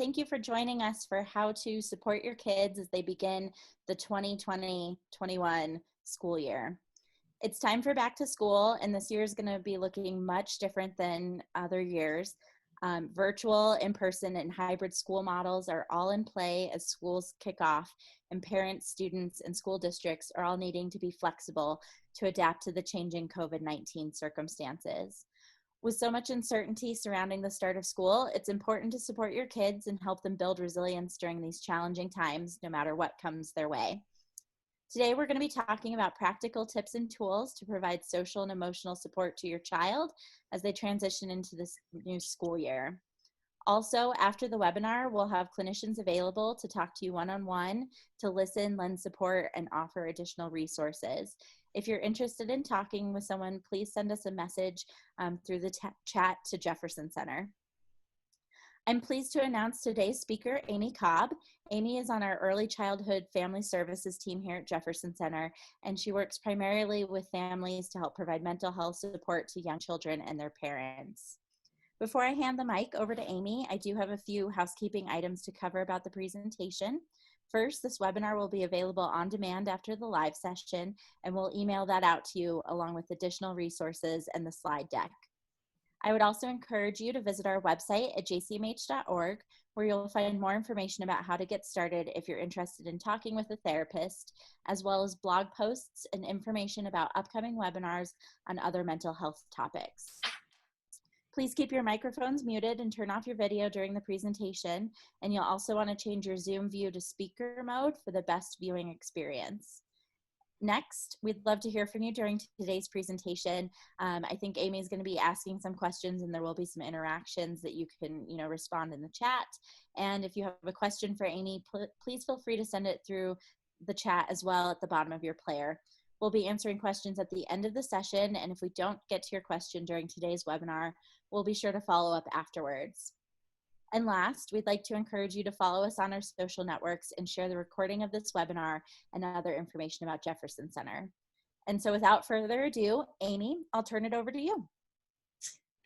Thank you for joining us for how to support your kids as they begin the 2020-21 school year. It's time for back to school, and this year is going to be looking much different than other years. Virtual, in-person, and hybrid school models are all in play as schools kick off, and parents, students, and school districts are all needing to be flexible to adapt to the changing COVID-19 circumstances. With so much uncertainty surrounding the start of school, it's important to support your kids and help them build resilience during these challenging times, no matter what comes their way. Today, we're going to be talking about practical tips and tools to provide social and emotional support to your child as they transition into this new school year. Also, after the webinar, we'll have clinicians available to talk to you one-on-one, to listen, lend support, and offer additional resources. If you're interested in talking with someone, please send us a message through the chat to Jefferson Center. I'm pleased to announce today's speaker, Amy Cobb. Amy is on our Early Childhood Family Services team here at Jefferson Center, and she works primarily with families to help provide mental health support to young children and their parents. Before I hand the mic over to Amy, I do have a few housekeeping items to cover about the presentation. First, this webinar will be available on demand after the live session, and we'll email that out to you along with additional resources and the slide deck. I would also encourage you to visit our website at jcmh.org, where you'll find more information about how to get started if you're interested in talking with a therapist, as well as blog posts and information about upcoming webinars on other mental health topics. Please keep your microphones muted and turn off your video during the presentation, and you'll also want to change your Zoom view to speaker mode for the best viewing experience. Next, we'd love to hear from you during today's presentation. I think Amy is going to be asking some questions, and there will be some interactions that you can, respond in the chat. And if you have a question for Amy, please feel free to send it through the chat as well at the bottom of your player. We'll be answering questions at the end of the session, and if we don't get to your question during today's webinar, we'll be sure to follow up afterwards. And last, we'd like to encourage you to follow us on our social networks and share the recording of this webinar and other information about Jefferson Center. And so without further ado, Amy, I'll turn it over to you.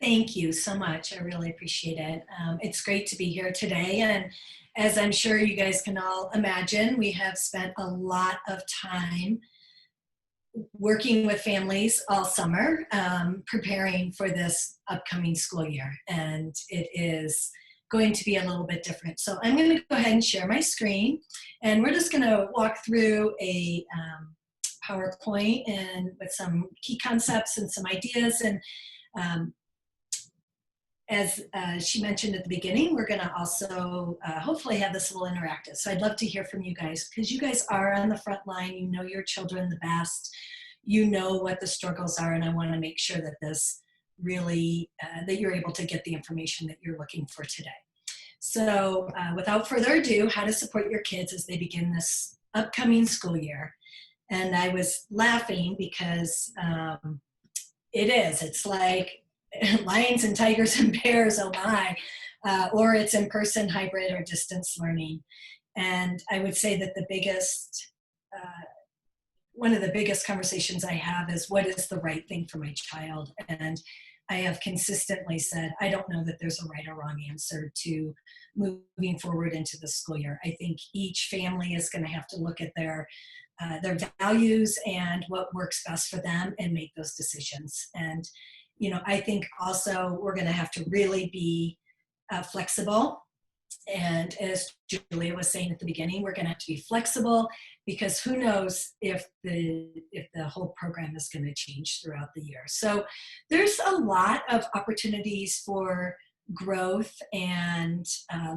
Thank you so much. I really appreciate it. It's great to be here today. And as I'm sure you guys can all imagine, we have spent a lot of time working with families all summer, preparing for this upcoming school year. And it is going to be a little bit different. So I'm going to go ahead and share my screen, and we're just going to walk through a PowerPoint and with some key concepts and some ideas. And as she mentioned at the beginning, we're going to also hopefully have this a little interactive. So I'd love to hear from you guys, because you guys are on the front line. You know your children the best. You know what the struggles are, and I want to make sure that this really, that you're able to get the information that you're looking for today. So without further ado, how to support your kids as they begin this upcoming school year. And I was laughing because it's like lions and tigers and bears, oh my, or it's in-person, hybrid, or distance learning. And I would say that the biggest, one of the biggest conversations I have is, what is the right thing for my child? And I have consistently said, I don't know that there's a right or wrong answer to moving forward into the school year. I think each family is going to have to look at their values and what works best for them and make those decisions. And, I think also we're going to have to really be flexible. And as Julia was saying at the beginning, we're going to have to be flexible, because who knows if the whole program is going to change throughout the year. So there's a lot of opportunities for growth and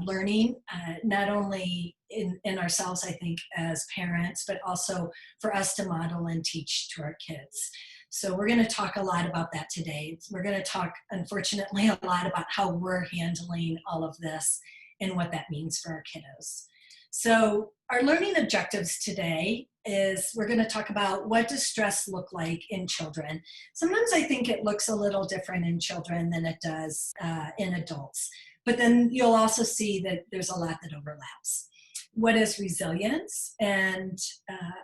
learning, not only in ourselves, I think, as parents, but also for us to model and teach to our kids. So we're going to talk a lot about that today. We're going to talk, unfortunately, a lot about how we're handling all of this and what that means for our kiddos. So our learning objectives today is, we're going to talk about, what does stress look like in children. Sometimes I think it looks a little different in children than it does in adults. But then you'll also see that there's a lot that overlaps. What is resilience, and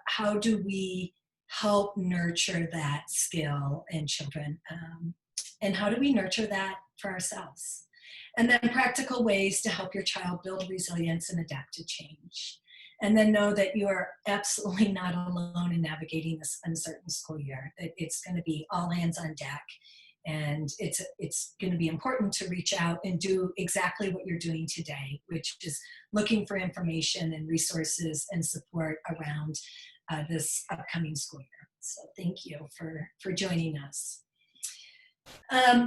how do we help nurture that skill in children? And how do we nurture that for ourselves? And then practical ways to help your child build resilience and adapt to change. And then know that you are absolutely not alone in navigating this uncertain school year. That it's going to be all hands on deck. And it's going to be important to reach out and do exactly what you're doing today, which is looking for information and resources and support around this upcoming school year. So thank you for joining us.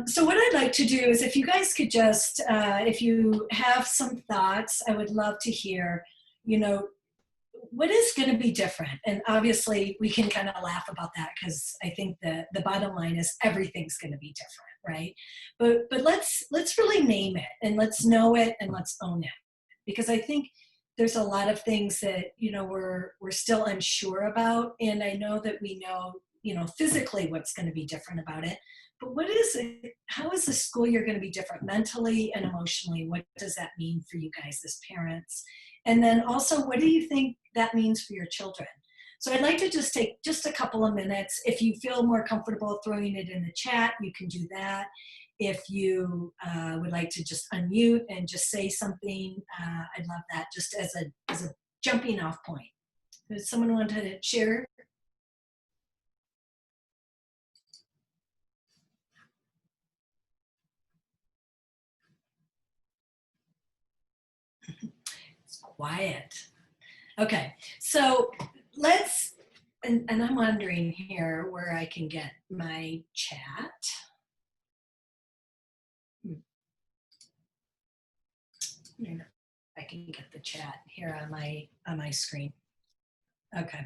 So what I'd like to do is, if you guys could just, if you have some thoughts, I would love to hear, what is going to be different? And obviously we can kind of laugh about that, because I think the bottom line is everything's going to be different, right? But let's really name it, and let's know it, and let's own it, because I think there's a lot of things that we're still unsure about, and I know that we know physically what's going to be different about it. But what is it? How is the school year going to be different mentally and emotionally? What does that mean for you guys as parents? And then also, what do you think that means for your children? So I'd like to just take just a couple of minutes. If you feel more comfortable throwing it in the chat, you can do that. If you would like to just unmute and just say something, I'd love that, just as a jumping off point. Does someone want to share? It's quiet. Okay, so let's, and I'm wondering here where I can get my chat. I can get the chat here on my screen. Okay.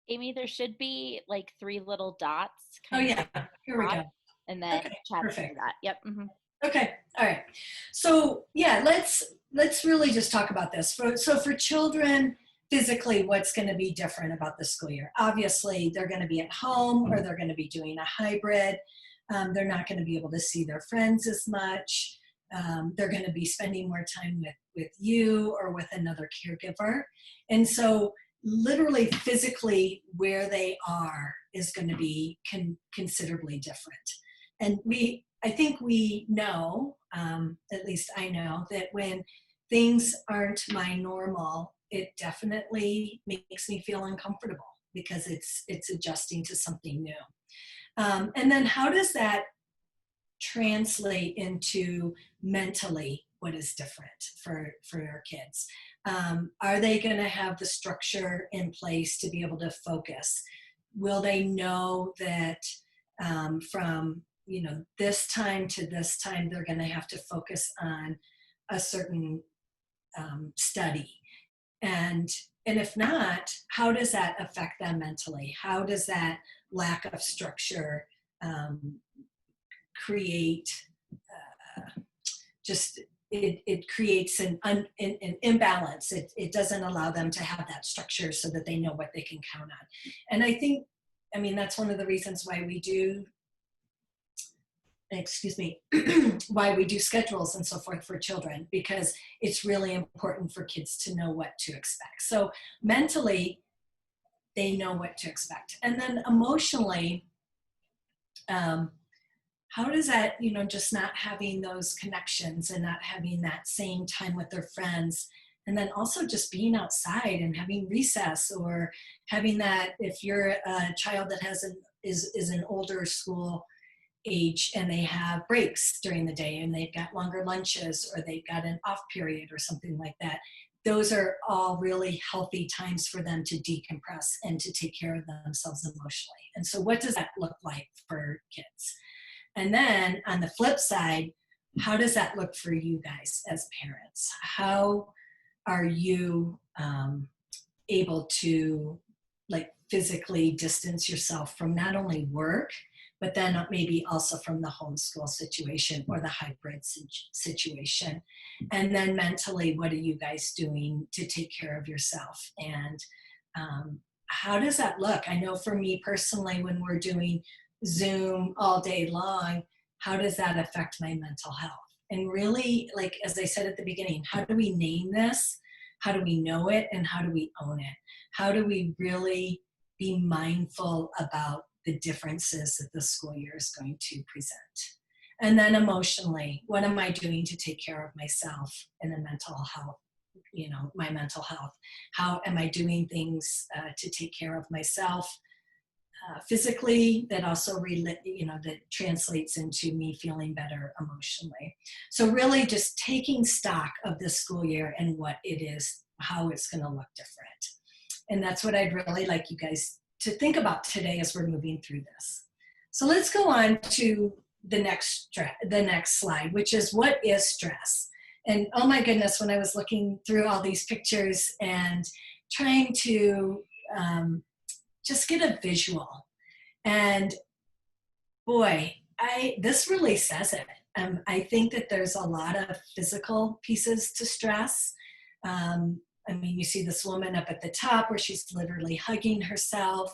Amy, there should be like 3 little dots. Oh yeah, here we go. And then okay, chat perfect. through that. Yep. Mm-hmm. Okay, all right. So yeah, let's really just talk about this. So for children, physically, what's going to be different about the school year? Obviously, they're going to be at home, or they're going to be doing a hybrid. They're not going to be able to see their friends as much. They're going to be spending more time with you or with another caregiver. And so literally physically where they are is going to be considerably different. And I think we know, at least I know, that when things aren't my normal, it definitely makes me feel uncomfortable, because it's adjusting to something new. And then how does that translate into mentally what is different for our kids? Are they going to have the structure in place to be able to focus? Will they know that from this time to this time they're going to have to focus on a certain study? And if not, how does that affect them mentally? How does that lack of structure create it creates an imbalance. It doesn't allow them to have that structure so that they know what they can count on. And I think, that's one of the reasons why we do, why we do schedules and so forth for children, because it's really important for kids to know what to expect. So mentally, they know what to expect. And then emotionally, how does that, just not having those connections and not having that same time with their friends, and then also just being outside and having recess, or having that, if you're a child that is an older school age and they have breaks during the day and they've got longer lunches, or they've got an off period or something like that, those are all really healthy times for them to decompress and to take care of themselves emotionally. And so what does that look like for kids? And then on the flip side, how does that look for you guys as parents? How are you able to physically distance yourself from not only work, but then maybe also from the homeschool situation or the hybrid situation? And then mentally, what are you guys doing to take care of yourself? And how does that look? I know for me personally, when we're doing Zoom all day long, how does that affect my mental health? And really, as I said at the beginning, how do we name this? How do we know it? And how do we own it? How do we really be mindful about the differences that the school year is going to present? And then emotionally, what am I doing to take care of myself and the mental health, my mental health? How am I doing things to take care of myself physically, that also that translates into me feeling better emotionally. So really just taking stock of this school year and what it is, how it's going to look different. And that's what I'd really like you guys to think about today as we're moving through this. So let's go on to the next slide, which is, what is stress? And oh my goodness, when I was looking through all these pictures and trying to just get a visual, and boy, this really says it. I think that there's a lot of physical pieces to stress. You see this woman up at the top where she's literally hugging herself.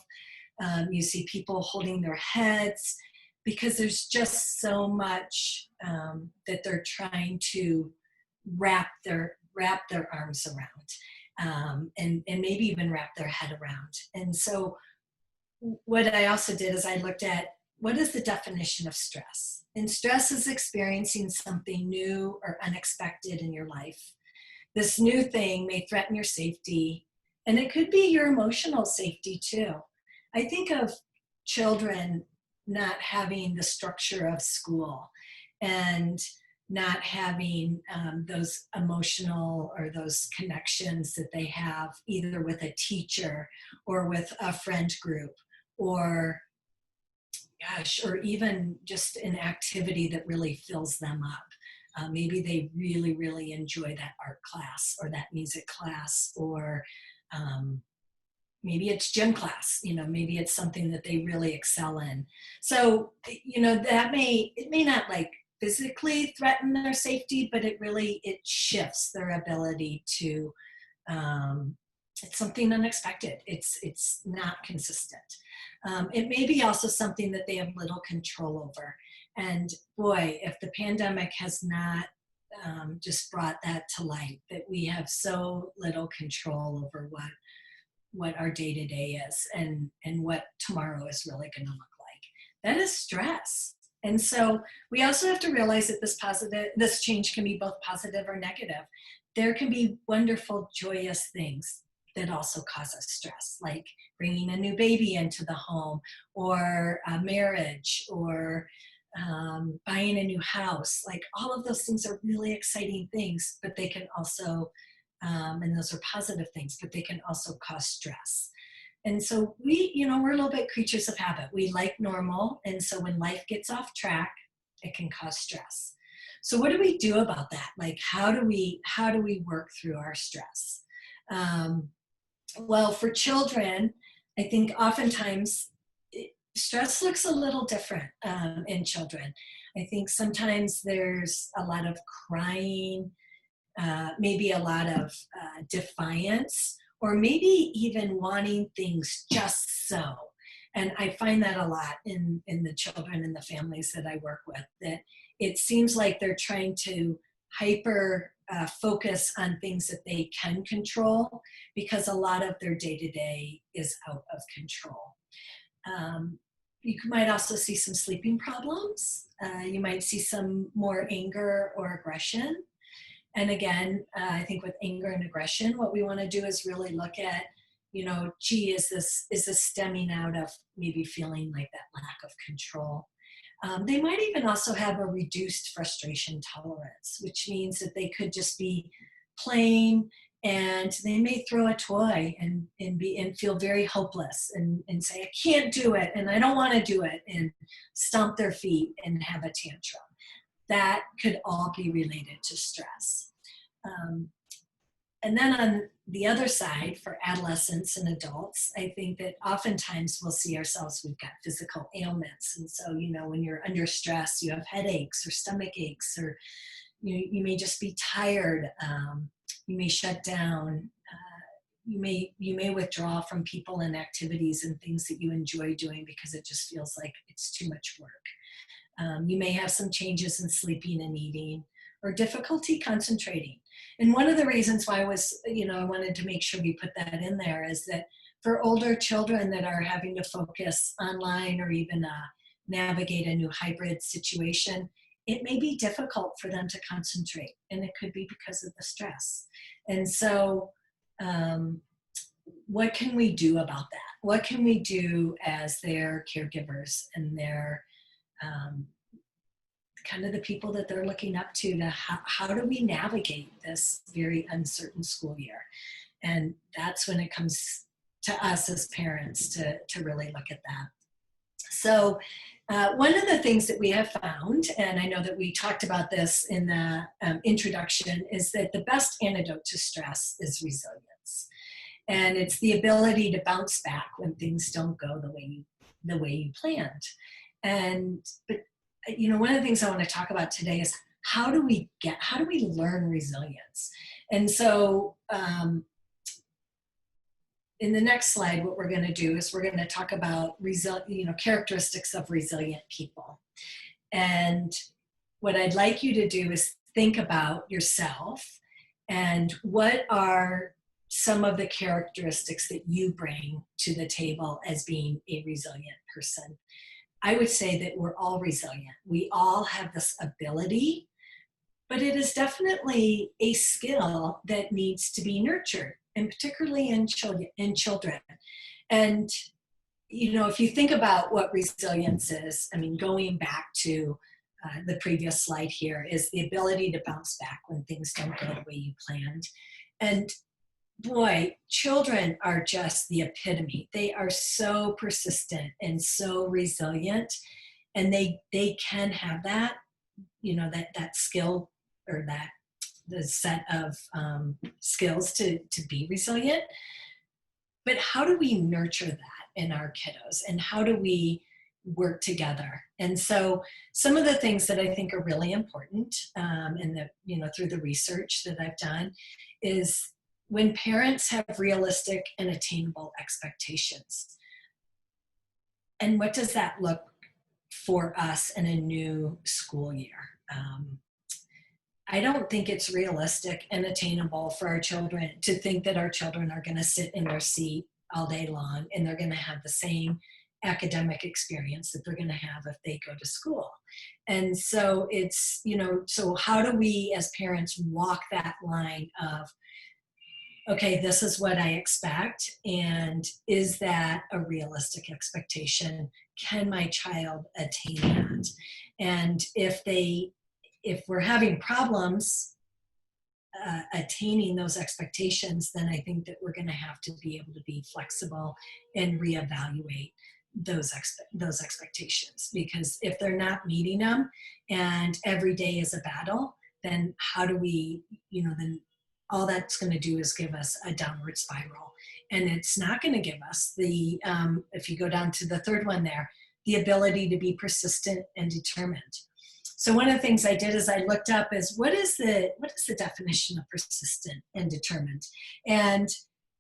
You see people holding their heads because there's just so much that they're trying to wrap their arms around, and maybe even wrap their head around. And so what I also did is I looked at, what is the definition of stress? And stress is experiencing something new or unexpected in your life. This new thing may threaten your safety, and it could be your emotional safety too. I think of children not having the structure of school and not having those emotional or those connections that they have either with a teacher or with a friend group, or or even just an activity that really fills them up. Maybe they really, really enjoy that art class or that music class, or maybe it's gym class, maybe it's something that they really excel in. So, it may not like physically threaten their safety, but it shifts their ability to, it's something unexpected. It's not consistent. It may be also something that they have little control over. And boy, if the pandemic has not just brought that to light, that we have so little control over what our day-to-day is and what tomorrow is really going to look like. That is stress. And so we also have to realize that this change can be both positive or negative. There can be wonderful, joyous things that also cause us stress, like bringing a new baby into the home, or a marriage, or buying a new house. Like, all of those things are really exciting things, but they can also, and those are positive things, but they can also cause stress. And so we're a little bit creatures of habit. We like normal. And so when life gets off track, it can cause stress. So what do we do about that? Like, how do we work through our stress? Well, for children, I think oftentimes stress looks a little different in children. I think sometimes there's a lot of crying, maybe a lot of defiance, or maybe even wanting things just so. And I find that a lot in the children and the families that I work with, that it seems like they're trying to hyper focus on things that they can control, because a lot of their day-to-day is out of control. You might also see some sleeping problems. You might see some more anger or aggression. And again, I think with anger and aggression, what we want to do is really look at, is this stemming out of maybe feeling like that lack of control? They might even also have a reduced frustration tolerance, which means that they could just be playing, and they may throw a toy and feel very hopeless and say, I can't do it, and I don't want to do it, and stomp their feet and have a tantrum. That could all be related to stress. And then on the other side, for adolescents and adults, I think that oftentimes we'll see ourselves, we've got physical ailments. And so, when you're under stress, you have headaches or stomach aches, or you may just be tired. You may shut down. You may withdraw from people and activities and things that you enjoy doing because it just feels like it's too much work. You may have some changes in sleeping and eating, or difficulty concentrating. And one of the reasons why I wanted to make sure we put that in there is that for older children that are having to focus online or even navigate a new hybrid situation, it may be difficult for them to concentrate, and it could be because of the stress. And so, what can we do about that? What can we do as their caregivers and their kind of the people that they're looking up to how do we navigate this very uncertain school year? And that's when it comes to us as parents to really look at that. So one of the things that we have found, and I know that we talked about this in the introduction, is that the best antidote to stress is resilience. And it's the ability to bounce back when things don't go the way you planned. But one of the things I want to talk about today is how do we learn resilience? And so in the next slide, what we're going to do is we're going to talk about characteristics of resilient people. And what I'd like you to do is think about yourself and what are some of the characteristics that you bring to the table as being a resilient person. I would say that we're all resilient. We all have this ability, but it is definitely a skill that needs to be nurtured, and particularly in children. And, if you think about what resilience is, going back to the previous slide here, is the ability to bounce back when things don't go the way you planned. And boy, children are just the epitome. They are so persistent and so resilient, and they can have that, that skill, or the set of skills to be resilient. But how do we nurture that in our kiddos, and how do we work together? And so some of the things that I think are really important, and through the research that I've done, is when parents have realistic and attainable expectations. And what does that look for us in a new school year? I don't think it's realistic and attainable for our children to think that our children are going to sit in their seat all day long and they're going to have the same academic experience that they're going to have if they go to school. And so it's, so how do we as parents walk that line of, okay, this is what I expect, and is that a realistic expectation? Can my child attain that? And if we're having problems attaining those expectations, then I think that we're going to have to be able to be flexible and reevaluate those expectations. Because if they're not meeting them and every day is a battle, then how do we, then all that's going to do is give us a downward spiral. And it's not going to give us the, if you go down to the third one there, the ability to be persistent and determined. So one of the things I did is I looked up is what is the definition of persistent and determined? And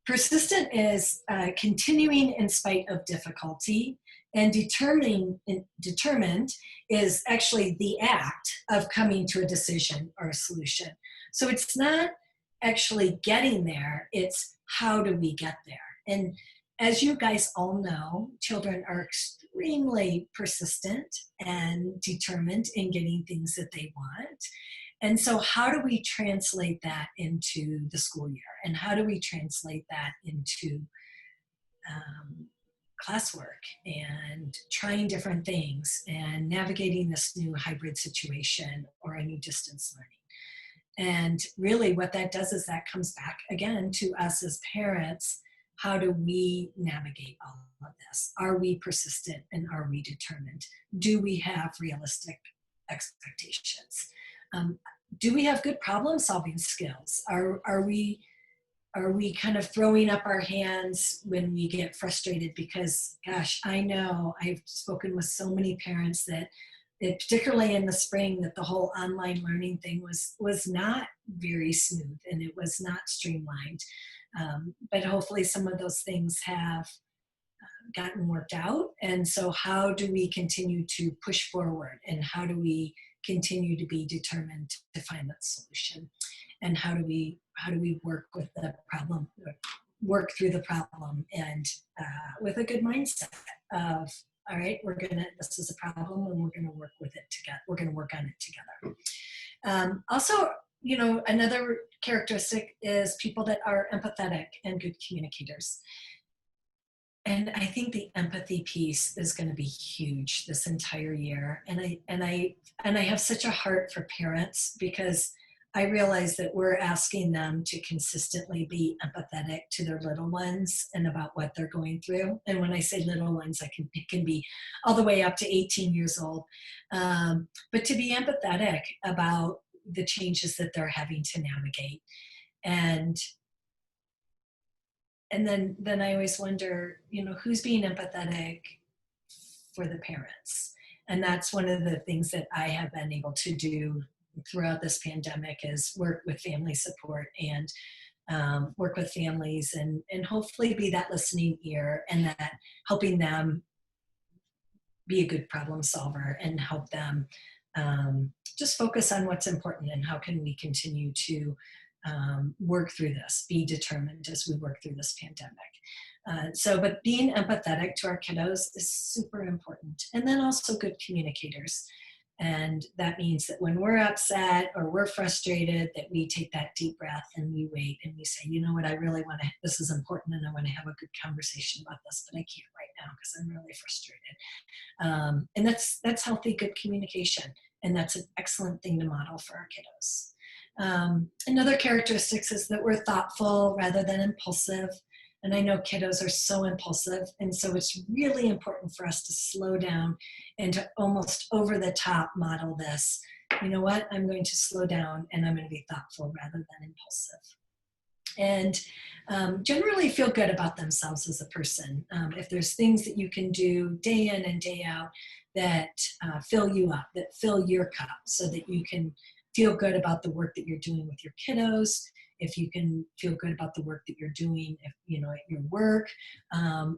persistent is continuing in spite of difficulty, and determined is actually the act of coming to a decision or a solution. So it's not actually getting there, it's how do we get there? And as you guys all know, children are extremely persistent and determined in getting things that they want. And so how do we translate that into the school year? And how do we translate that into classwork and trying different things and navigating this new hybrid situation or a new distance learning? And really what that does is that comes back again to us as parents. How do we navigate all of this? Are we persistent and are we determined? Do we have realistic expectations? Do we have good problem solving skills? Are we kind of throwing up our hands when we get frustrated? Because gosh, I know I've spoken with so many parents that particularly in the spring, that the whole online learning thing was not very smooth and it was not streamlined. But hopefully some of those things have gotten worked out. And so how do we continue to push forward, and how do we continue to be determined to find that solution? And how do we work with the problem, work through the problem, and with a good mindset of all right, this is a problem and we're gonna work with it together. We're gonna work on it together. Also, another characteristic is people that are empathetic and good communicators. And I think the empathy piece is going to be huge this entire year. And I have such a heart for parents, because I realize that we're asking them to consistently be empathetic to their little ones and about what they're going through. And when I say little ones, it can be all the way up to 18 years old. But to be empathetic about the changes that they're having to navigate. And then I always wonder, who's being empathetic for the parents? And that's one of the things that I have been able to do throughout this pandemic, is work with family support and work with families and hopefully be that listening ear, and that helping them be a good problem solver and help them just focus on what's important and how can we continue to work through this, be determined as we work through this pandemic. But being empathetic to our kiddos is super important. And then also good communicators. And that means that when we're upset or we're frustrated, that we take that deep breath and we wait and we say, you know what, I really want to, this is important and I want to have a good conversation about this, but I can't right now because I'm really frustrated. And that's healthy, good communication. And that's an excellent thing to model for our kiddos. Another characteristic is that we're thoughtful rather than impulsive. And I know kiddos are so impulsive. And so it's really important for us to slow down and to almost over the top model this. You know what? I'm going to slow down and I'm going to be thoughtful rather than impulsive. And generally feel good about themselves as a person. If there's things that you can do day in and day out that fill you up, that fill your cup, so that you can feel good about the work that you're doing with your kiddos, if you can feel good about the work that you're doing, if at your work,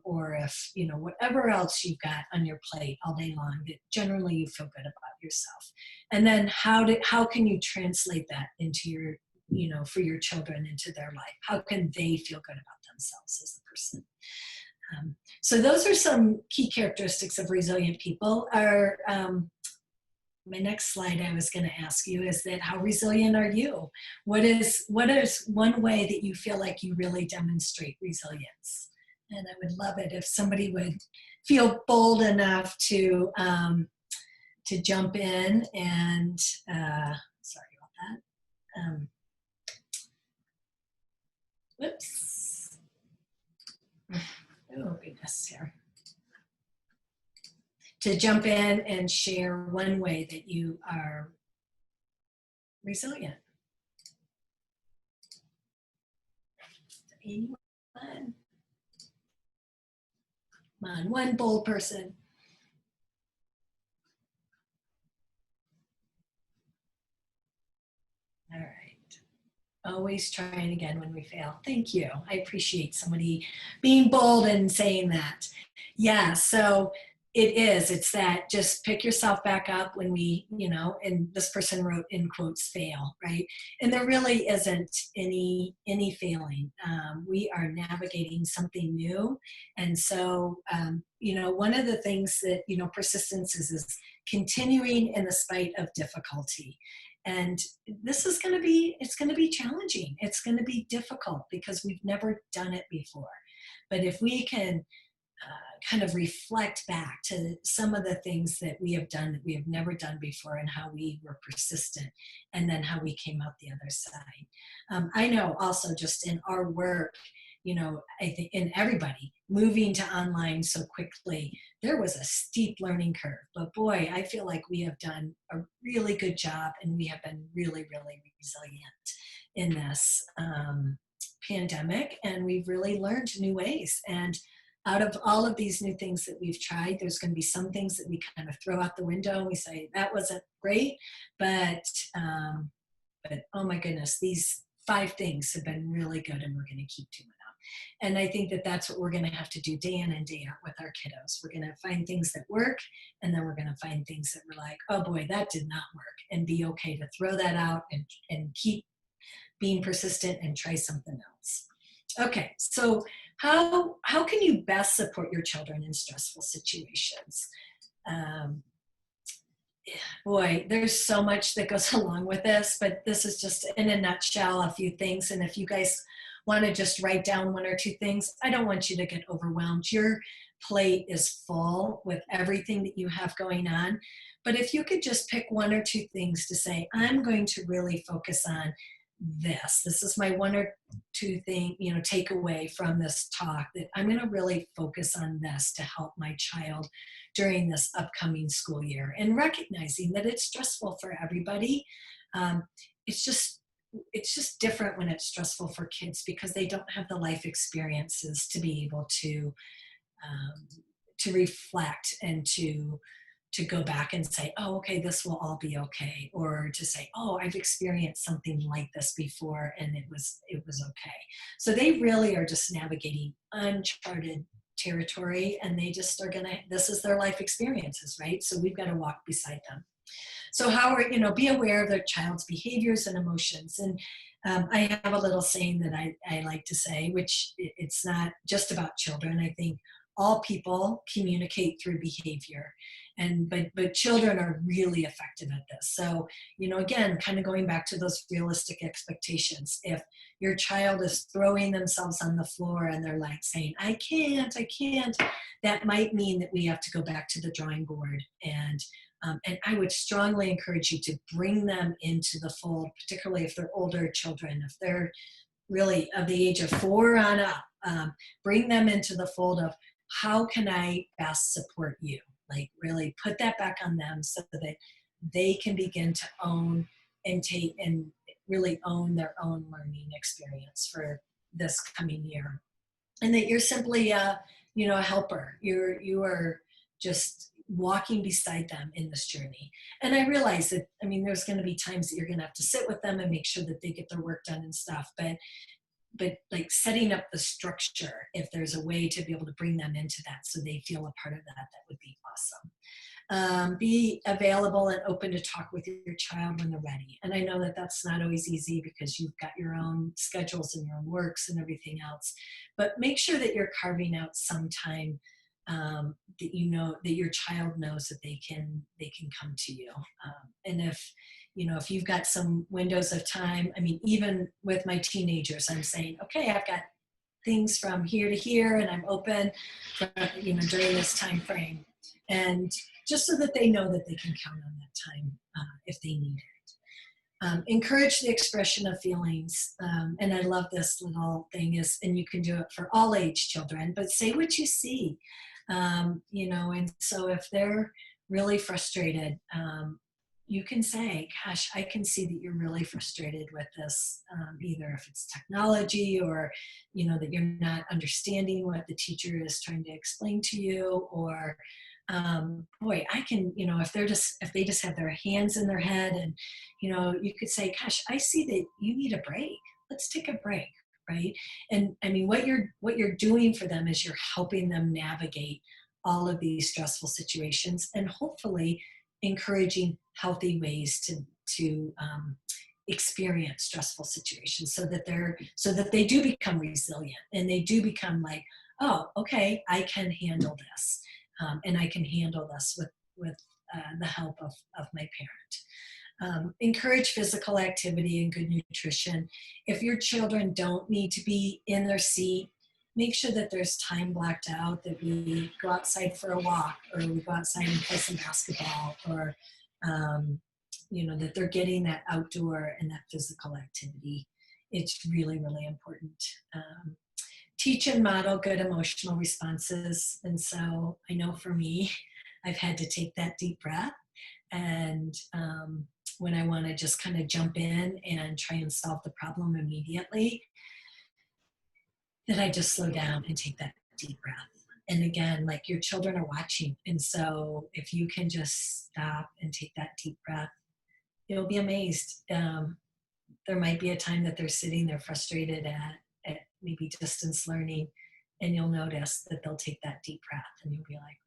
or if whatever else you've got on your plate all day long, that generally you feel good about yourself. And then how can you translate that into your for your children, into their life? How can they feel good about themselves as a person? So those are some key characteristics of resilient people. My next slide I was going to ask you is that, how resilient are you? What is one way that you feel like you really demonstrate resilience? And I would love it if somebody would feel bold enough to jump in and sorry about that. Whoops. Oh goodness, here. To jump in and share one way that you are resilient. Anyone? Come on, one bold person. All right. Always trying again when we fail. Thank you. I appreciate somebody being bold and saying that. Yeah, so it's that just pick yourself back up when we, and this person wrote in quotes, fail, right? And there really isn't any failing. We are navigating something new. And so, one of the things that, persistence is continuing in the spite of difficulty. And this is going to be, it's going to be challenging. It's going to be difficult because we've never done it before. But if we can kind of reflect back to some of the things that we have done that we have never done before, and how we were persistent, and then how we came out the other side. I know also just in our work, I think in everybody moving to online so quickly, there was a steep learning curve. But boy, I feel like we have done a really good job, and we have been really, really resilient in this pandemic, and we've really learned new ways. And out of all of these new things that we've tried, there's going to be some things that we kind of throw out the window and we say, that wasn't great, but oh my goodness, these 5 things have been really good and we're going to keep doing them. And I think that that's what we're going to have to do day in and day out with our kiddos. We're going to find things that work, and then we're going to find things that we're like, oh boy, that did not work, and be okay to throw that out and keep being persistent and try something else. Okay, so how can you best support your children in stressful situations? Um, Boy, there's so much that goes along with this, but this is just in a nutshell a few things. And if you guys want to just write down one or two things, I don't want you to get overwhelmed. Your plate is full with everything that you have going on. But if you could just pick one or two things to say, I'm going to really focus on this. This is my one or two thing, takeaway from this talk, that I'm going to really focus on this to help my child during this upcoming school year, and recognizing that it's stressful for everybody. Um, it's just different when it's stressful for kids because they don't have the life experiences to be able to reflect and to go back and say, oh, okay, this will all be okay. Or to say, oh, I've experienced something like this before and it was okay. So they really are just navigating uncharted territory, and they just are this is their life experiences, right? So we've got to walk beside them. So be aware of their child's behaviors and emotions. And I have a little saying that I like to say, which it's not just about children. I think all people communicate through behavior, but children are really effective at this. So, again, kind of going back to those realistic expectations. If your child is throwing themselves on the floor and they're like saying, I can't, that might mean that we have to go back to the drawing board. And I would strongly encourage you to bring them into the fold, particularly if they're older children, if they're really of the age of 4 on up, bring them into the fold of, how can I best support you? Like, really put that back on them so that they can begin to own and take and really own their own learning experience for this coming year. And that you're simply a helper. You are just walking beside them in this journey. And I realize that, there's going to be times that you're going to have to sit with them and make sure that they get their work done and stuff. But like setting up the structure, if there's a way to be able to bring them into that so they feel a part of that would be awesome. Be available and open to talk with your child when they're ready. And I know that that's not always easy because you've got your own schedules and your own works and everything else, but make sure that you're carving out some time that that your child knows that they can come to you. And if you've got some windows of time, even with my teenagers, I'm saying, okay, I've got things from here to here and I'm open for, during this time frame. And just so that they know that they can count on that time if they need it. Encourage the expression of feelings. And I love this little thing and you can do it for all age children, but say what you see. And so if they're really frustrated, you can say, gosh, I can see that you're really frustrated with this, either if it's technology or, that you're not understanding what the teacher is trying to explain to you, or, boy, I can, if they just have their hands in their head and, you could say, gosh, I see that you need a break. Let's take a break. Right. And what you're doing for them is you're helping them navigate all of these stressful situations and hopefully encouraging healthy ways to experience stressful situations so that they do become resilient and they do become like, oh, okay, I can handle this. And I can handle this with the help of my parent. Encourage physical activity and good nutrition. If your children don't need to be in their seat, make sure that there's time blocked out, that we go outside for a walk, or we go outside and play some basketball, or that they're getting that outdoor and that physical activity. It's really, really important. Teach and model good emotional responses. And so I know for me, I've had to take that deep breath. And when I want to just kind of jump in and try and solve the problem immediately, that I just slow down and take that deep breath. And again, like, your children are watching. And so if you can just stop and take that deep breath, you'll be amazed. There might be a time that they're sitting there frustrated at maybe distance learning, and you'll notice that they'll take that deep breath and you'll be like,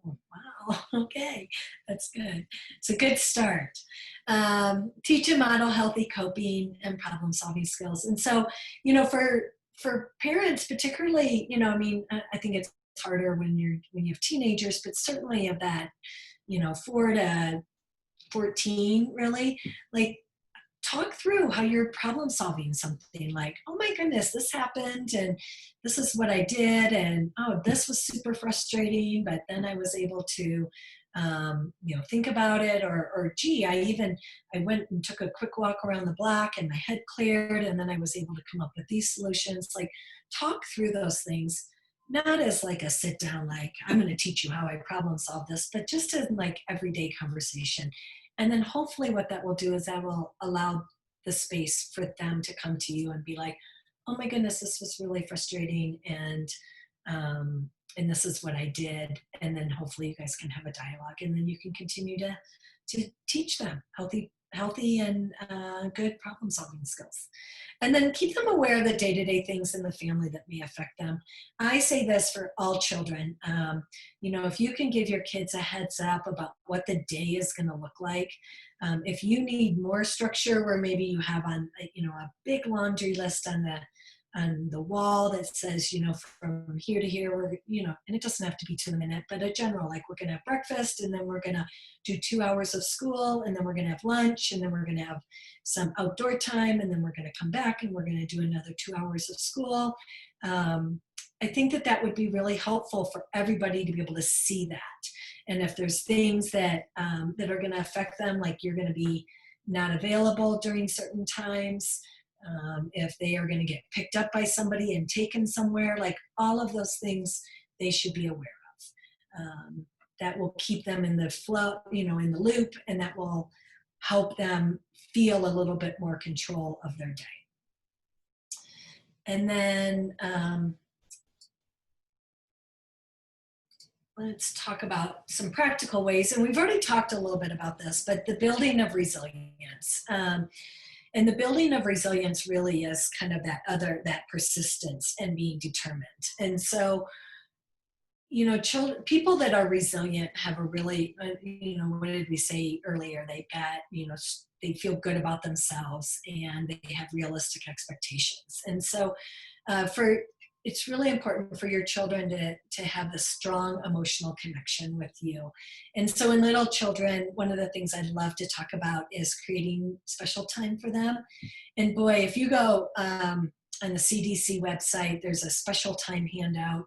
oh, wow, okay, that's good. It's a good start. Teach and model healthy coping and problem solving skills. And so, for parents, particularly, I mean, I think it's harder when you have teenagers, but certainly of that, 4 to 14, really, like, talk through how you're problem solving something, like, oh my goodness, this happened and this is what I did, and oh, this was super frustrating, but then I was able to think about it, or gee, I went and took a quick walk around the block and my head cleared, and then I was able to come up with these solutions. Like, talk through those things, not as like a sit down, like, I'm going to teach you how I problem solve this, but just as like everyday conversation. And then hopefully what that will do is that will allow the space for them to come to you and be like, oh my goodness, this was really frustrating, and this is what I did. And then hopefully you guys can have a dialogue, and then you can continue to teach them healthy and good problem solving skills. And then keep them aware of the day-to-day things in the family that may affect them. I say this for all children. If you can give your kids a heads up about what the day is going to look like, if you need more structure where maybe you have on, a big laundry list on the wall that says, from here to here, we're, and it doesn't have to be to the minute, but a general, like, we're going to have breakfast, and then we're going to do 2 hours of school, and then we're going to have lunch, and then we're going to have some outdoor time, and then we're going to come back and we're going to do another 2 hours of school. I think that would be really helpful for everybody to be able to see that. And if there's things that are going to affect them, like you're going to be not available during certain times, if they are going to get picked up by somebody and taken somewhere, like, all of those things they should be aware of. That will keep them in the flow, in the loop, and that will help them feel a little bit more control of their day. And then let's talk about some practical ways. And we've already talked a little bit about this, but the building of resilience. And the building of resilience really is kind of that persistence and being determined. And so, people that are resilient have a really, what did we say earlier? They've got, they feel good about themselves, and they have realistic expectations. And so it's really important for your children to have this strong emotional connection with you. And so in little children, one of the things I'd love to talk about is creating special time for them. And boy, if you go on the CDC website, there's a special time handout.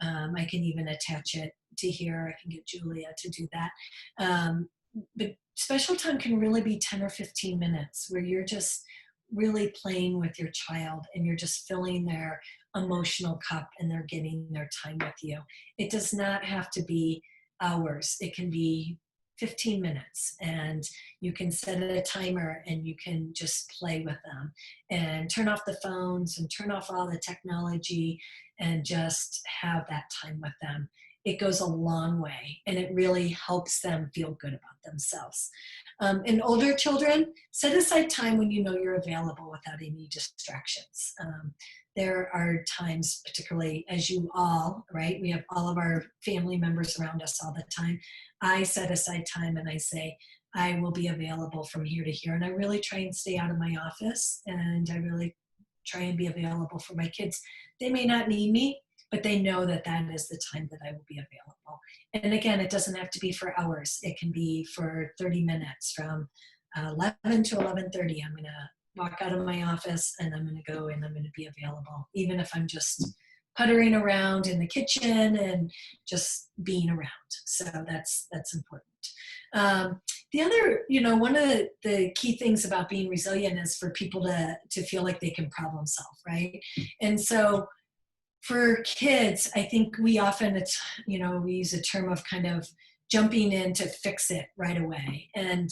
I can even attach it to here. I can get Julia to do that. But special time can really be 10 or 15 minutes where you're just really playing with your child, and you're just filling their emotional cup, and they're getting their time with you. It does not have to be hours. It can be 15 minutes, and you can set a timer, and you can just play with them and turn off the phones and turn off all the technology and just have that time with them. It goes a long way, and it really helps them feel good about themselves. In older children, set aside time when you know you're available without any distractions. There are times, particularly as you all, right? We have all of our family members around us all the time. I set aside time and I say, I will be available from here to here. And I really try and stay out of my office, and I really try and be available for my kids. They may not need me, but they know that is the time that I will be available. And again, it doesn't have to be for hours. It can be for 30 minutes from 11 to 11:30. I'm going to walk out of my office, and I'm going to go, and I'm going to be available, even if I'm just puttering around in the kitchen and just being around. So that's important. The other, one of the key things about being resilient is for people to feel like they can problem solve, right? And so for kids, I think we often, we use a term of kind of jumping in to fix it right away. And,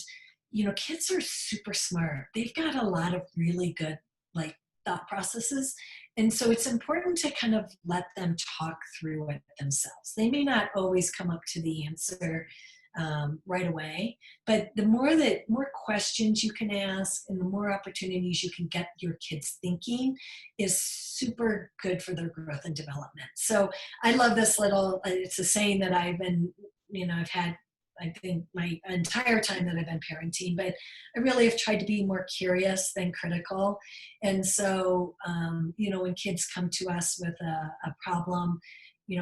kids are super smart. They've got a lot of really good, thought processes. And so it's important to kind of let them talk through it themselves. They may not always come up to the answer right away, but the more questions you can ask, and the more opportunities you can get your kids thinking, is super good for their growth and development. So I love this it's a saying that I've had I think my entire time that I've been parenting, but I really have tried to be more curious than critical. And so, when kids come to us with a problem,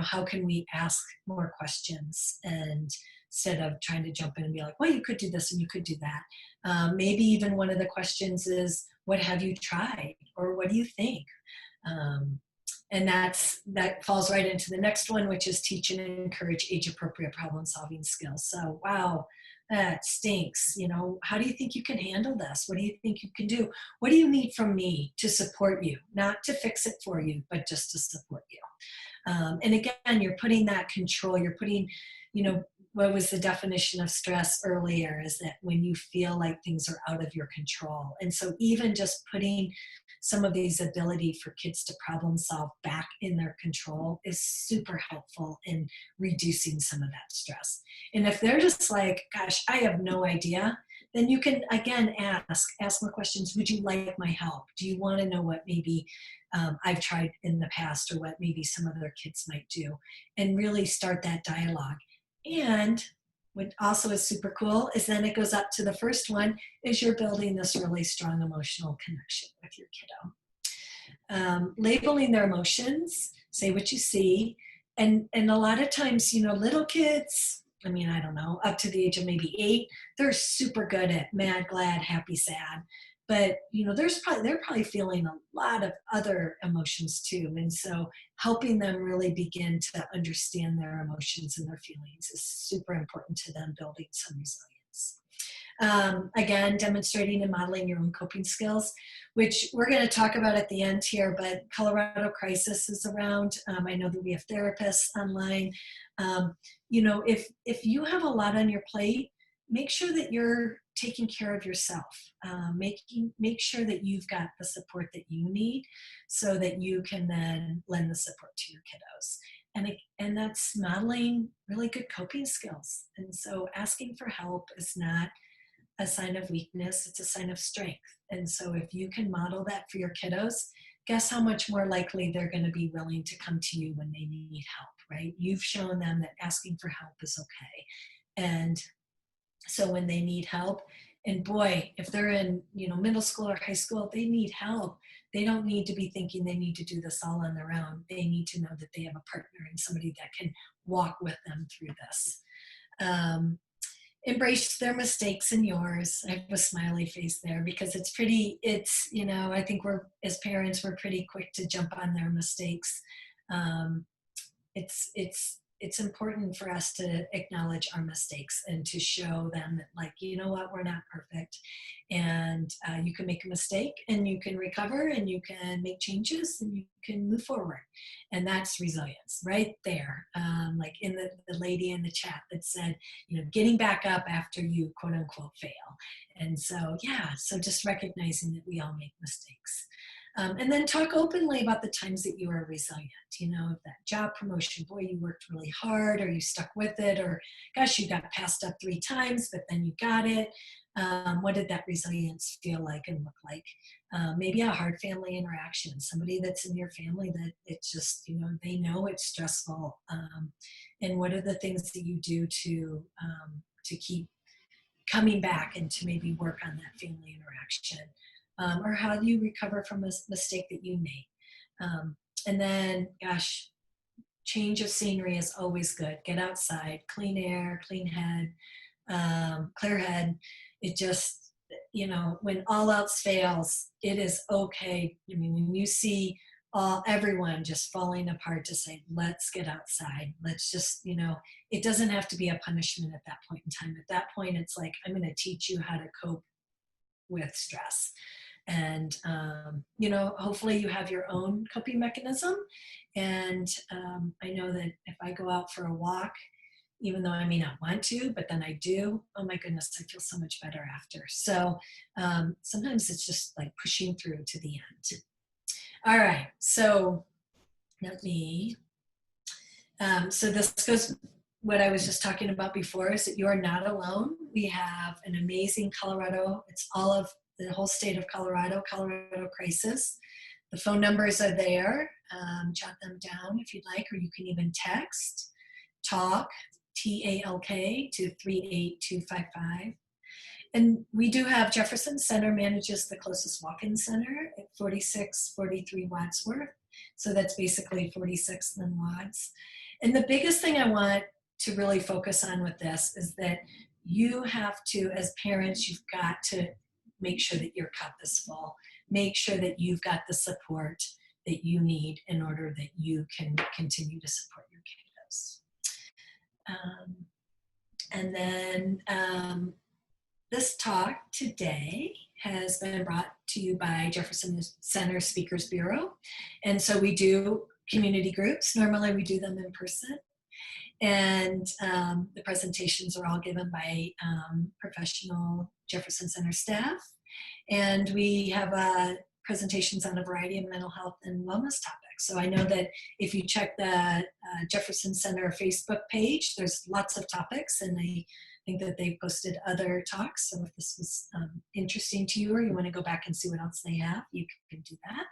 how can we ask more questions, and instead of trying to jump in and be like, well, you could do this and you could do that. Maybe even one of the questions is, what have you tried? Or what do you think? And that falls right into the next one, which is teach and encourage age-appropriate problem-solving skills. So, wow, that stinks. How do you think you can handle this? What do you think you can do? What do you need from me to support you? Not to fix it for you, but just to support you. And again, you're putting that control, you're putting, what was the definition of stress earlier, is that when you feel like things are out of your control. And so even just putting some of these ability for kids to problem solve back in their control is super helpful in reducing some of that stress. And if they're just like, gosh, I have no idea, then you can, again, ask more questions. Would you like my help? Do you want to know what maybe I've tried in the past, or what maybe some other kids might do? And really start that dialogue. And what also is super cool is then it goes up to the first one, is you're building this really strong emotional connection with your kiddo. Labeling their emotions, say what you see. And a lot of times, little kids, I don't know, up to the age of maybe 8, they're super good at mad, glad, happy, sad. But, they're probably feeling a lot of other emotions too. And so helping them really begin to understand their emotions and their feelings is super important to them, building some resilience. Again, demonstrating and modeling your own coping skills, which we're going to talk about at the end here, but Colorado Crisis is around. I know that we have therapists online. If you have a lot on your plate, make sure that you're taking care of yourself. Make sure that you've got the support that you need, so that you can then lend the support to your kiddos. And that's modeling really good coping skills. And so asking for help is not a sign of weakness, it's a sign of strength. And so if you can model that for your kiddos, guess how much more likely they're going to be willing to come to you when they need help, right? You've shown them that asking for help is okay. And so when they need help, and boy, if they're in middle school or high school, they need help. They don't need to be thinking they need to do this all on their own. They need to know that they have a partner and somebody that can walk with them through this. Embrace their mistakes and yours. I have a smiley face there because I think as parents, we're pretty quick to jump on their mistakes. It's important for us to acknowledge our mistakes and to show them that, what, we're not perfect. And you can make a mistake and you can recover and you can make changes and you can move forward. And that's resilience right there. Like in the lady in the chat that said, getting back up after you quote unquote fail. And so, so just recognizing that we all make mistakes. And then talk openly about the times that you are resilient. That job promotion, boy, you worked really hard, or you stuck with it, or gosh, you got passed up 3 times, but then you got it. What did that resilience feel like and look like? Maybe a hard family interaction, somebody that's in your family that it's just, they know it's stressful. And what are the things that you do to keep coming back and to maybe work on that family interaction? Or how do you recover from a mistake that you made? And then, gosh, change of scenery is always good. Get outside, clean air, clean head, clear head. It just, when all else fails, it is okay. When you see everyone just falling apart, to say, let's get outside. Let's just, it doesn't have to be a punishment at that point in time. At that point, it's like, I'm going to teach you how to cope with stress. And, hopefully you have your own coping mechanism. And I know that if I go out for a walk, even though I may not want to, but then I do, oh my goodness, I feel so much better after. So sometimes it's just like pushing through to the end. All right, so so this goes, what I was just talking about before is that you are not alone. We have an amazing Colorado, it's all of the whole state of Colorado Crisis. The phone numbers are there. Jot them down if you'd like, or you can even text, talk, TALK to 38255. And we do have Jefferson Center manages the closest walk-in center at 4643 Wadsworth. So that's basically 46th and Wads. And the biggest thing I want to really focus on with this is that you have to, as parents, you've got to make sure that your cup is full. Make sure that you've got the support that you need in order that you can continue to support your kiddos. And then this talk today has been brought to you by Jefferson Center Speakers Bureau. And so we do community groups. Normally we do them in person. And the presentations are all given by professional Jefferson Center staff. And we have presentations on a variety of mental health and wellness topics. So I know that if you check the Jefferson Center Facebook page, there's lots of topics, and I think that they've posted other talks. So if this was interesting to you, or you want to go back and see what else they have, you can do that.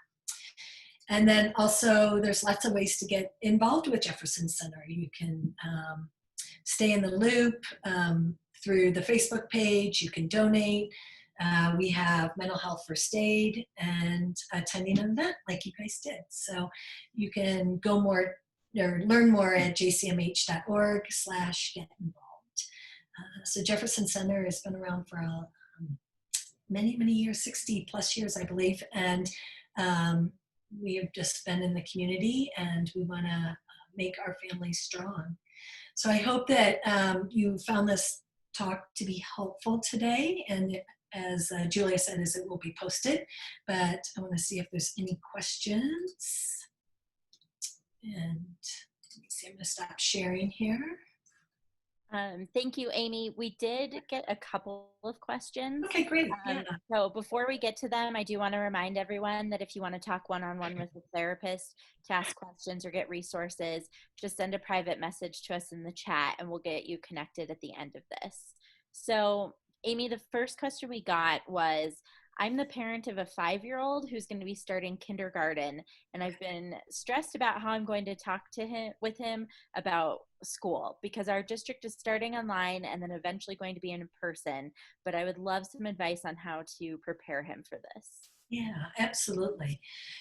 And then also there's lots of ways to get involved with Jefferson Center. You can stay in the loop through the Facebook page. You can donate. We have mental health first aid and attending an event like you guys did. So you can go more or learn more at jcmh.org/get involved. So Jefferson Center has been around for many, many years, 60 plus years, I believe. And we have just been in the community, and we want to make our families strong. So I hope that you found this talk to be helpful today. And as Julia said, is it will be posted, but I want to see if there's any questions. And let me see, I'm going to stop sharing here. Thank you, Amy. We did get a couple of questions. Okay, great. Yeah. So before we get to them, I do want to remind everyone that if you want to talk one-on-one with a therapist to ask questions or get resources, just send a private message to us in the chat and we'll get you connected at the end of this. So Amy, the first question we got was, I'm the parent of a 5-year-old who's going to be starting kindergarten, and I've been stressed about how I'm going to talk to with him about school, because our district is starting online and then eventually going to be in person, but I would love some advice on how to prepare him for this. Yeah, absolutely.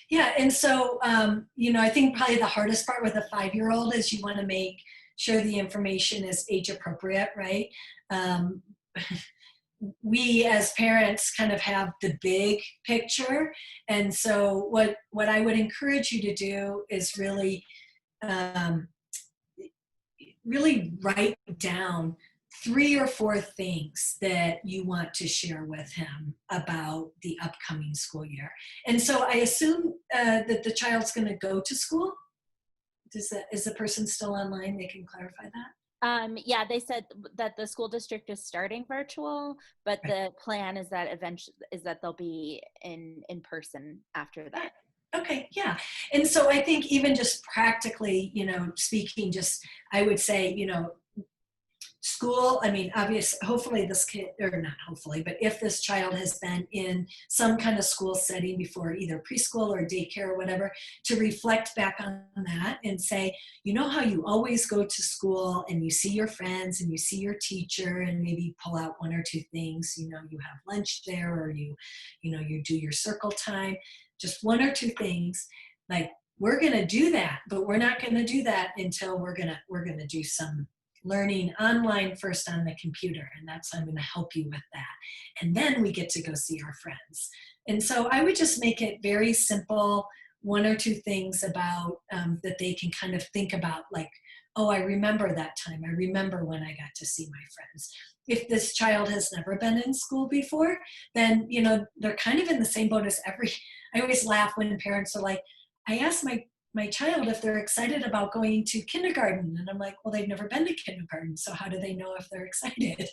Yeah, and so, I think probably the hardest part with a 5-year-old is you want to make sure the information is age appropriate, right? We as parents kind of have the big picture, and so what I would encourage you to do is really write down 3 or 4 things that you want to share with him about the upcoming school year. And so I assume that the child's going to go to school. Is the person still online? They can clarify that. Yeah, they said that the school district is starting virtual, but the plan is that they'll be in person after that. Okay, yeah. And so I think even just practically, speaking, I would say, school, hopefully this kid, or not hopefully, but if this child has been in some kind of school setting before, either preschool or daycare or whatever, to reflect back on that and say, how you always go to school and you see your friends and you see your teacher, and maybe pull out 1 or 2 things, you have lunch there, or you do your circle time, just 1 or 2 things. Like, we're going to do that, but we're not going to do that until we're going to do some learning online first on the computer, and I'm going to help you with that. And then we get to go see our friends. And so I would just make it very simple, 1 or 2 things about that they can kind of think about, like, oh, I remember that time. I remember when I got to see my friends. If this child has never been in school before, then, they're kind of in the same boat as I always laugh when parents are like, I asked my child if they're excited about going to kindergarten. And I'm like, well, they've never been to kindergarten, so how do they know if they're excited?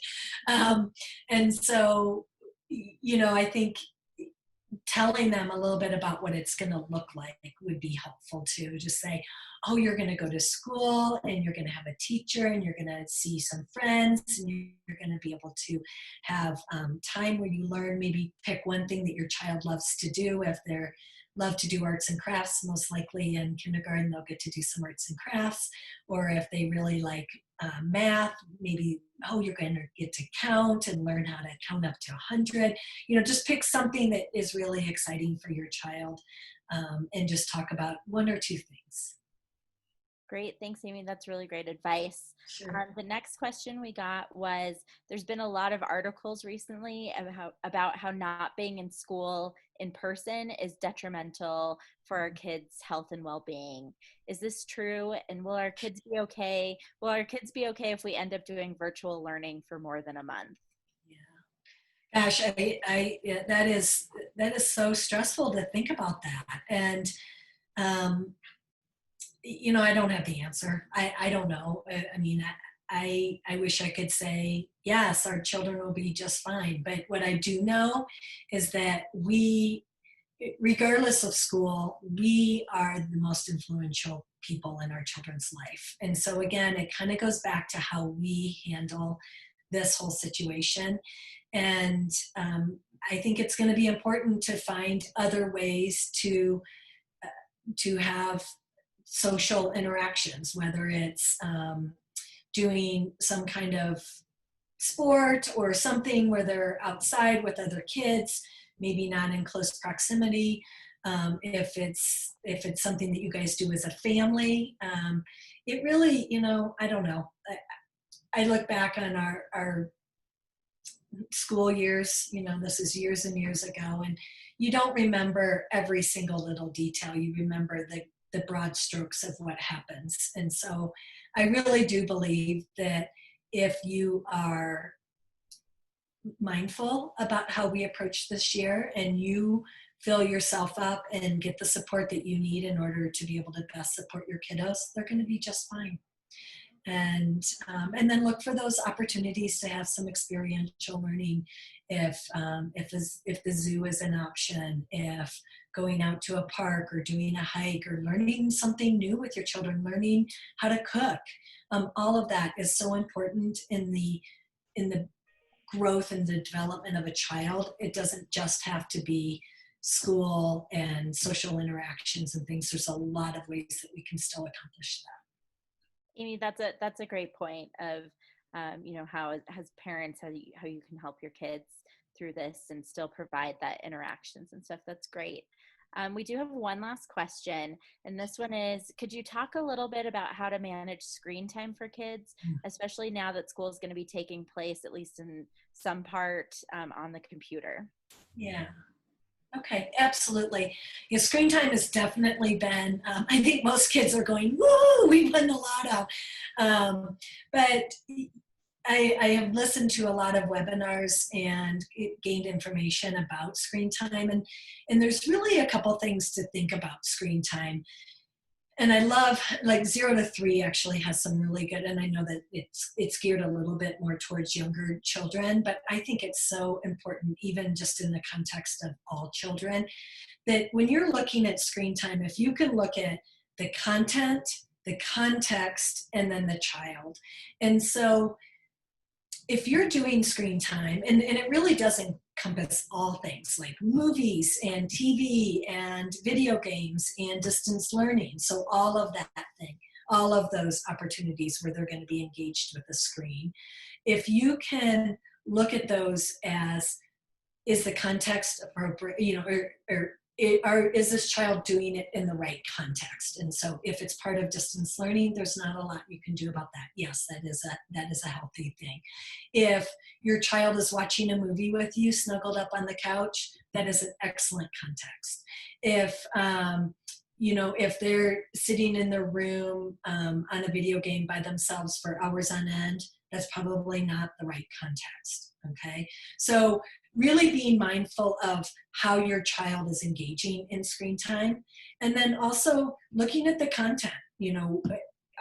And so, I think telling them a little bit about what it's going to look like would be helpful too. Just say, oh, you're going to go to school and you're going to have a teacher and you're going to see some friends and you're going to be able to have time where you learn, maybe pick one thing that your child loves to do. If they're love to do arts and crafts, most likely in kindergarten they'll get to do some arts and crafts. Or if they really like math, maybe, oh, you're going to get to count and learn how to count up to 100. Just pick something that is really exciting for your child, and just talk about one or two things. Great. Thanks, Amy. That's really great advice. Sure. The next question we got was, there's been a lot of articles recently about how not being in school in person is detrimental for our kids' health and well-being. Is this true? And will our kids be okay? Will our kids be okay if we end up doing virtual learning for more than a month? Yeah. Gosh, yeah, that is so stressful to think about that. And I don't have the answer. I don't know. I mean, I wish I could say, yes, our children will be just fine. But what I do know is that we, regardless of school, we are the most influential people in our children's life. And so again, it kind of goes back to how we handle this whole situation. And I think it's going to be important to find other ways to have social interactions, whether it's doing some kind of sport or something where they're outside with other kids, maybe not in close proximity. If it's something that you guys do as a family, it really, I don't know. I look back on our school years, this is years and years ago, and you don't remember every single little detail. You remember the broad strokes of what happens. And so I really do believe that if you are mindful about how we approach this year and you fill yourself up and get the support that you need in order to be able to best support your kiddos, they're going to be just fine. And then look for those opportunities to have some experiential learning. If the zoo is an option, if going out to a park or doing a hike or learning something new with your children, learning how to cook, all of that is so important in the growth and the development of a child. It doesn't just have to be school and social interactions and things. There's a lot of ways that we can still accomplish that. Amy, that's a great point of, how as parents, how you can help your kids through this and still provide that interactions and stuff. That's great. We do have one last question, and this one is, could you talk a little bit about how to manage screen time for kids, especially now that school is going to be taking place, at least in some part, on the computer? Yeah. Okay, absolutely. Yeah, screen time has definitely been, I think most kids are going, woo, we won the lotto. But I have listened to a lot of webinars and gained information about screen time. And there's really a couple things to think about screen time. And I love, like 0 to 3 actually has some really good, and I know that it's geared a little bit more towards younger children, but I think it's so important, even just in the context of all children, that when you're looking at screen time, if you can look at the content, the context, and then the child. And so if you're doing screen time, and it really does encompass all things like movies and TV and video games and distance learning. So all of that thing, all of those opportunities where they're going to be engaged with the screen. If you can look at those as, is the context appropriate, or is this child doing it in the right context? And so if it's part of distance learning, there's not a lot you can do about that. Yes, that is a healthy thing. If your child is watching a movie with you snuggled up on the couch, that is an excellent context. If if they're sitting in their room on a video game by themselves for hours on end, that's probably not the right context, okay? So really being mindful of how your child is engaging in screen time. And then also looking at the content,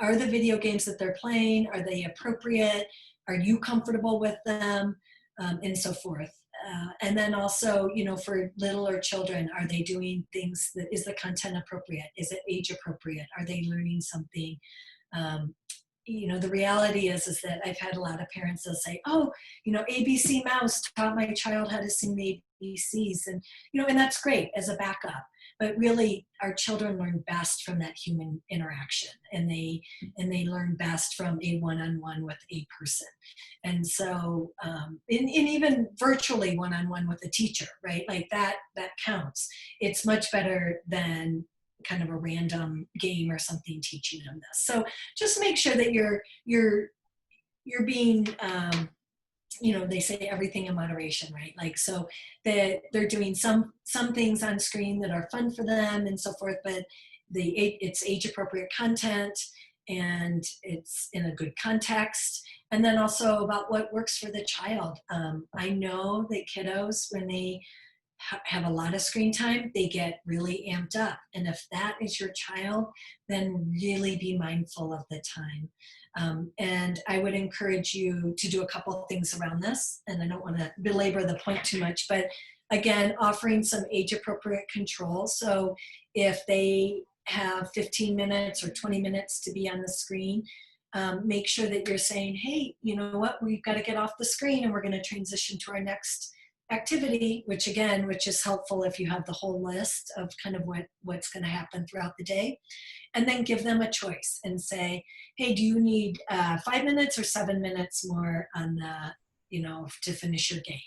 are the video games that they're playing, are they appropriate? Are you comfortable with them? And so forth. And then also, for littler children, are they doing things is the content appropriate? Is it age appropriate? Are they learning something? The reality is that I've had a lot of parents that say, oh, ABC Mouse taught my child how to sing the ABCs. And, and that's great as a backup. but really our children learn best from that human interaction, and they learn best from a one-on-one with a person. And so and even virtually one-on-one with a teacher, right? Like that counts. It's much better than kind of a random game or something teaching them this. So just make sure that you're being they say everything in moderation, right? Like, so that they're doing some things on screen that are fun for them and so forth, but it's age appropriate content, and it's in a good context. And then also about what works for the child. I know that kiddos, when they have a lot of screen time, they get really amped up. And if that is your child, then really be mindful of the time. And I would encourage you to do a couple of things around this. And I don't want to belabor the point too much, but again, offering some age appropriate control. So if they have 15 minutes or 20 minutes to be on the screen, make sure that you're saying, hey, you know what, we've got to get off the screen and we're going to transition to our next activity, which is helpful if you have the whole list of kind of what's going to happen throughout the day. And then give them a choice and say, hey, do you need 5 minutes or 7 minutes more on to finish your game?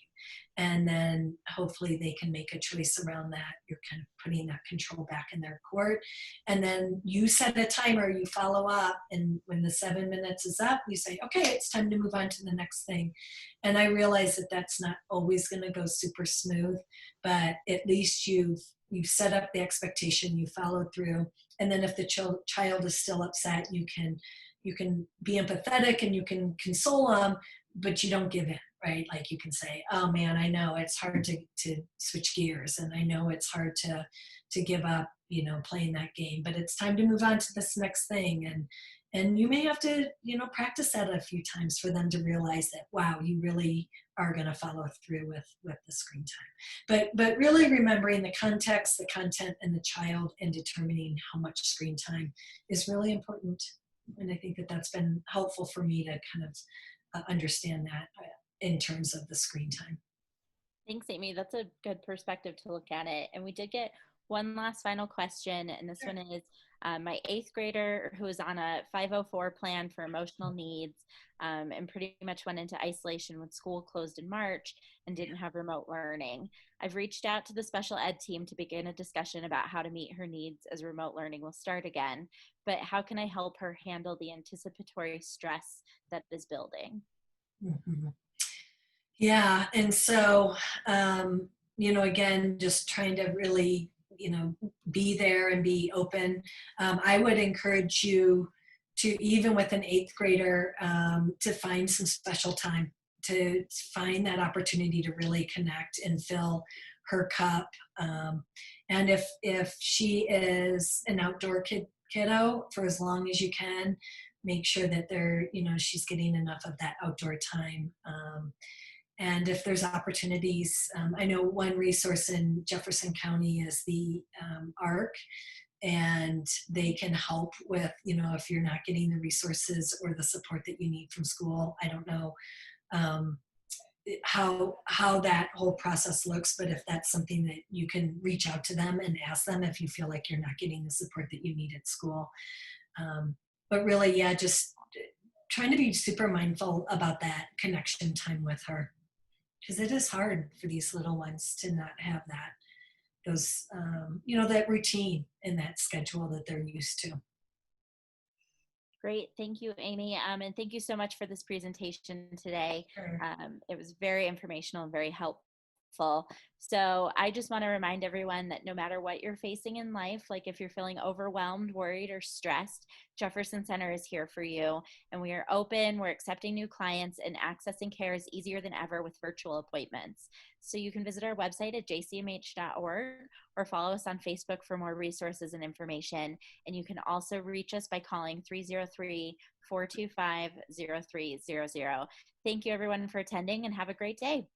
And then hopefully they can make a choice around that. You're kind of putting that control back in their court. And then you set a timer, you follow up, and when the 7 minutes is up, you say, okay, it's time to move on to the next thing. And I realize that that's not always going to go super smooth, but at least you've set up the expectation, you followed through. And then if the child is still upset, you can be empathetic and you can console them, but you don't give in, right? Like you can say, oh man, I know it's hard to switch gears, and I know it's hard to give up, playing that game, but it's time to move on to this next thing. And you may have to, practice that a few times for them to realize that, wow, you really are going to follow through with the screen time. But really remembering the context, the content, and the child, and determining how much screen time is really important. And I think that that's been helpful for me to kind of understand that in terms of the screen time. Thanks, Amy. That's a good perspective to look at it. And we did get one last final question, and this one is my 8th grader who is on a 504 plan for emotional needs and pretty much went into isolation when school closed in March and didn't have remote learning. I've reached out to the special ed team to begin a discussion about how to meet her needs as remote learning will start again, but how can I help her handle the anticipatory stress that is building? Mm-hmm. Yeah, and so, again, just trying to really, be there and be open. I would encourage you to, even with an 8th grader, to find some special time, to find that opportunity to really connect and fill her cup. And if she is an outdoor kiddo, for as long as you can, make sure that she's getting enough of that outdoor time. And if there's opportunities, I know one resource in Jefferson County is the ARC, and they can help with, if you're not getting the resources or the support that you need from school. I don't know how that whole process looks, but if that's something that you can reach out to them and ask them if you feel like you're not getting the support that you need at school. But really, yeah, just trying to be super mindful about that connection time with her, because it is hard for these little ones to not have that routine and that schedule that they're used to. Great. Thank you, Amy. And thank you so much for this presentation today. Sure. It was very informational and very helpful. So I just want to remind everyone that no matter what you're facing in life, like if you're feeling overwhelmed, worried, or stressed, Jefferson Center is here for you. And we are open, we're accepting new clients, and accessing care is easier than ever with virtual appointments. So you can visit our website at jcmh.org or follow us on Facebook for more resources and information. And you can also reach us by calling 303-425-0300. Thank you everyone for attending, and have a great day.